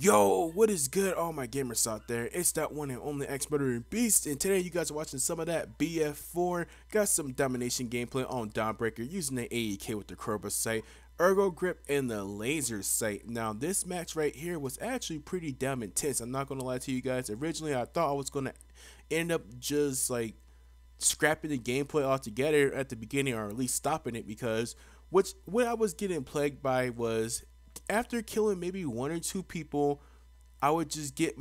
Yo, what is good, all my gamers out there? It's that one and only X-Murdering Beast, and today you guys are watching some of that BF4. Got some domination gameplay on Dawnbreaker using the AEK with the Crowbar sight, Ergo Grip, and the Laser sight. Now, this match right here was actually pretty damn intense. I'm not gonna lie to you guys. Originally, I thought I was gonna end up just like scrapping the gameplay altogether at the beginning, or at least stopping it, because what I was getting plagued by was after killing maybe one or two people, I would just get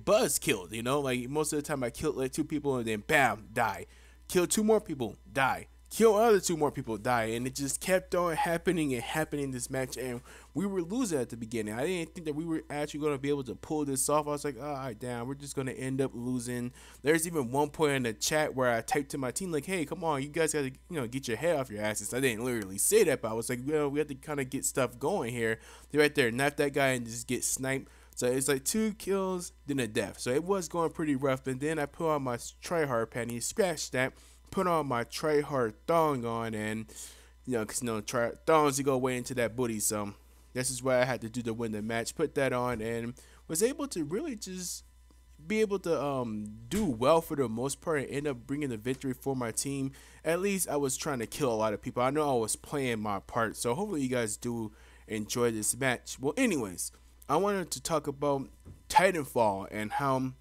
buzz killed, like most of the time I killed like two people and then bam, die. Kill two more people, die. Kill other two more people, die. And it just kept on happening and happening this match, and we were losing at the beginning. I didn't think that we were actually going to be able to pull this off. I was like, all right, damn, we're just going to end up losing. There's even one point in the chat where I typed to my team like, hey, come on, you guys got to get your head off your asses. I didn't literally say that, but I was like, well, we have to kind of get stuff going here. They're right there, knife that guy and just get sniped. So it's like 2 kills, then a death. So it was going pretty rough. And then I put on my tryhard panties, scratched that, put on my tryhard thong on, and because thongs to go way into that booty. So this is what I had to do to win the match. Put that on and was able to really just be able to do well for the most part and end up bringing the victory for my team. At least I was trying to kill a lot of people. I know I was playing my part. So hopefully you guys do enjoy this match. Well, anyways, I wanted to talk about Titanfall and how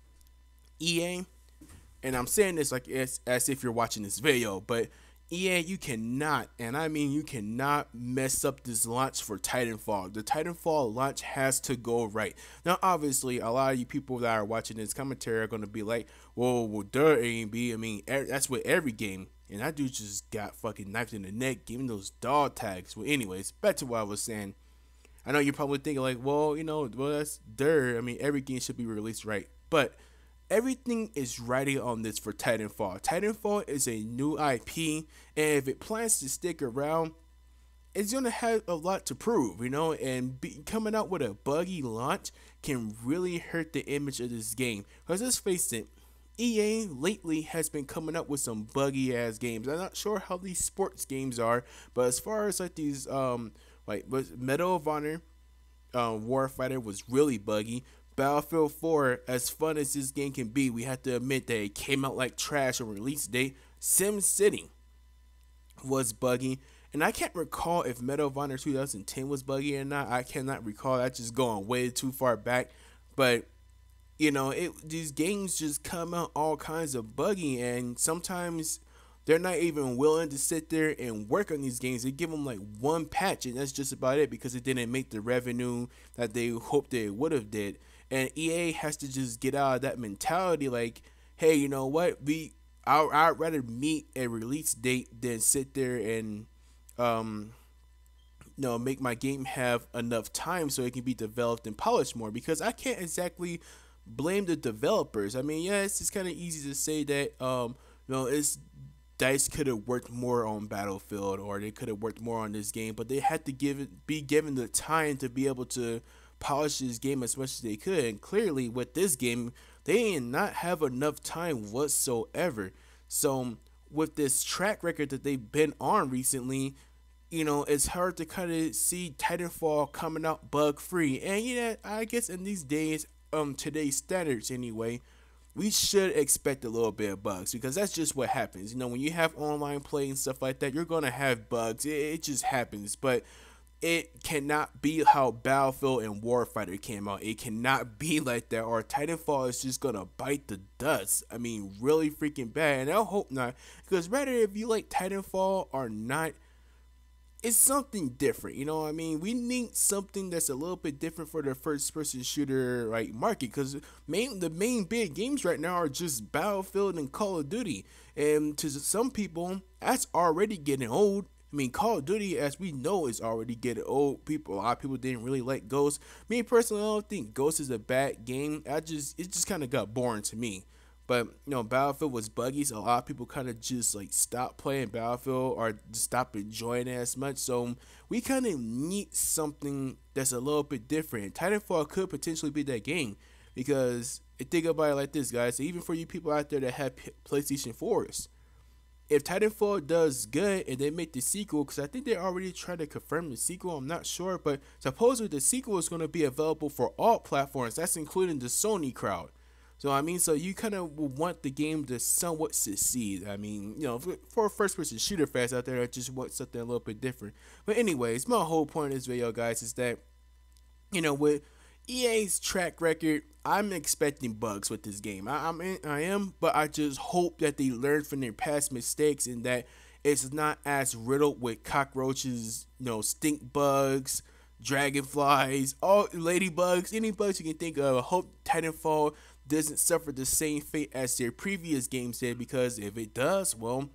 EA, and I'm saying this like as if you're watching this video, but EA, you cannot, and I mean you cannot mess up this launch for Titanfall. The Titanfall launch has to go right. Now, obviously, a lot of you people that are watching this commentary are going to be like, well, duh, A&B. I mean, that's with every game. And that dude just got fucking knifed in the neck, giving those dog tags. Well, anyways, back to what I was saying. I know you're probably thinking like, well, that's dirt. I mean, every game should be released right. But everything is righty on this for Titanfall. Titanfall is a new IP, and if it plans to stick around, it's going to have a lot to prove, and coming out with a buggy launch can really hurt the image of this game. Because let's face it, EA lately has been coming up with some buggy ass games. I'm not sure how these sports games are, but as far as like these like Medal of Honor Warfighter was really buggy. Battlefield 4, as fun as this game can be, we have to admit that it came out like trash on release date. SimCity was buggy, and I can't recall if Medal of Honor 2010 was buggy or not. I cannot recall. That's just going way too far back. But these games just come out all kinds of buggy, and sometimes they're not even willing to sit there and work on these games. They give them like one patch, and that's just about it, because it didn't make the revenue that they hoped it would have did. And EA has to just get out of that mentality like, hey, you know what? I'd rather meet a release date than sit there and make my game have enough time so it can be developed and polished more, because I can't exactly blame the developers. I mean, yeah, it's just kind of easy to say that it's DICE could have worked more on Battlefield, or they could have worked more on this game, but they had to be given the time to be able to polish this game as much as they could. And clearly with this game, they did not have enough time whatsoever. So with this track record that they've been on recently, it's hard to kind of see Titanfall coming out bug free. And I guess in these days, today's standards anyway, we should expect a little bit of bugs, because that's just what happens. When you have online play and stuff like that, you're gonna have bugs. It just happens. But it cannot be how Battlefield and Warfighter came out. It cannot be like that, or Titanfall is just gonna bite the dust. I mean, really freaking bad. And I hope not, because rather if you like Titanfall or not, it's something different. I mean, we need something that's a little bit different for the first person shooter market, because the main big games right now are just Battlefield and Call of Duty, and to some people that's already getting old. I mean, Call of Duty, as we know, is already getting old. A lot of people didn't really like Ghost. Me personally, I don't think Ghost is a bad game. It just kind of got boring to me. But Battlefield was buggy, so a lot of people kind of just stopped playing Battlefield or just stopped enjoying it as much. So we kind of need something that's a little bit different. Titanfall could potentially be that game, because think about it like this, guys. Even for you people out there that have PlayStation 4s, if Titanfall does good and they make the sequel, because I think they already tried to confirm the sequel, I'm not sure, but supposedly the sequel is going to be available for all platforms. That's including the Sony crowd. So I mean, so you kind of want the game to somewhat succeed. I mean, you know, for first-person shooter fans out there, I just want something a little bit different. But anyways, my whole point of this video, guys, is that, you know, with EA's track record, I'm expecting bugs with this game. I am, but I just hope that they learn from their past mistakes and that it's not as riddled with cockroaches, you know, stink bugs, dragonflies, all ladybugs, any bugs you can think of. I hope Titanfall doesn't suffer the same fate as their previous games did, because if it does, well,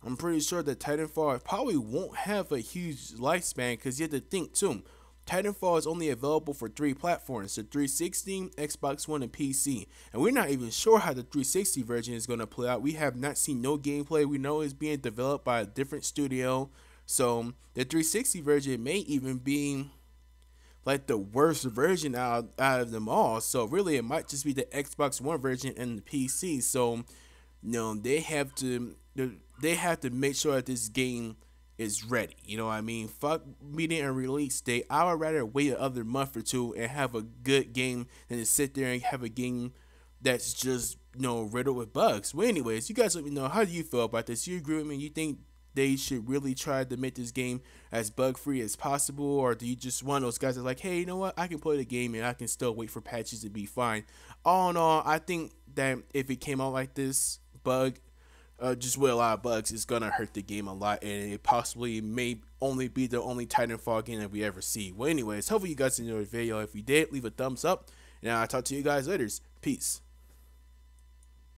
I'm pretty sure that Titanfall probably won't have a huge lifespan, because you have to think too. Titanfall is only available for 3 platforms, the 360, Xbox One, and PC. And we're not even sure how the 360 version is going to play out. We have not seen no gameplay. We know it's being developed by a different studio. So the 360 version may even be like the worst version out of them all. So really, it might just be the Xbox One version and the PC. So, you know, they have to make sure that this game is ready. You know what I mean? Fuck meeting a release date. I would rather wait another month or two and have a good game than to sit there and have a game that's just, you know, riddled with bugs. Well, anyways, you guys let me know, how do you feel about this? You agree with me? You think they should really try to make this game as bug free as possible, or do you just want those guys that are like, hey, you know what, I can play the game and I can still wait for patches to be fine? All in all, I think that if it came out like this, just with a lot of bugs, it's gonna hurt the game a lot, and it possibly may only be the only Titanfall game that we ever see. Well, anyways, hopefully you guys enjoyed the video. If you did, leave a thumbs up, and I'll talk to you guys later. Peace.